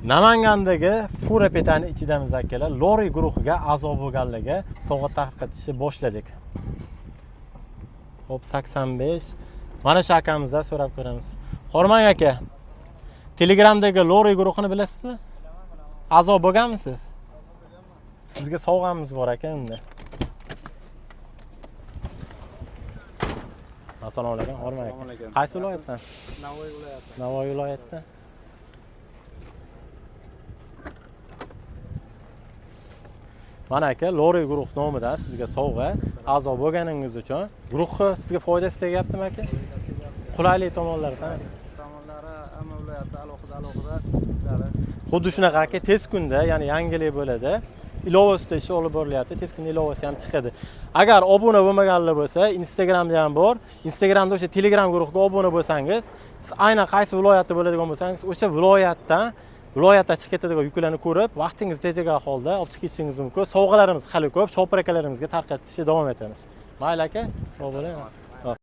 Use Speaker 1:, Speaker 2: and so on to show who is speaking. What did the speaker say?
Speaker 1: Namangandagi Fura petani ichidamiz akalar. Lori guruhiga a'zo bo'lganligi sovg'a tarqatishni boshladik. Hop 85. Mana shu akamizdan so'rab ko'ramiz. Xormang aka. Telegramdagi Lori guruhini bilasizmi? A'zo bo'lganmisiz? Sizga sovg'amiz bor aka endi. Assalomu alaykum. Xormang aka. Qaysi viloyatdan?
Speaker 2: Navoiy viloyati.
Speaker 1: Navoiy viloyatdan. Mana aka, Lori guruh nomidan sizga sovg'a, a'zo bo'lganingiz uchun. Guruhni sizga foydasi tegyaptimi aka? Qulaylik tomonlari qani?
Speaker 2: Tomonlari hamma viloyatda alohida.
Speaker 1: Xuddi shunaqa aka, tez kunda, ya'ni yangilik bo'ladi. Ilova ustida ish olib borilyapti. Tez kunda ilovasi ham chiqadi. Agar obuna bo'lmaganlar bo'lsa, Instagramda ham bor. Instagramda o'sha Telegram guruhiga obuna bo'lsangiz, siz aynan qaysi viloyatda bo'ladigan bo'lsangiz, o'sha viloyatdan chiqib ketadigan yuklarni ko'rib, vaqtingiz tejagan holda olib chiqib ketishingiz mumkin. Sovg'alarimiz hali ko'p, shopir akalarimizga tarqatishga davom etamiz. Mayli aka, sog' bo'ling.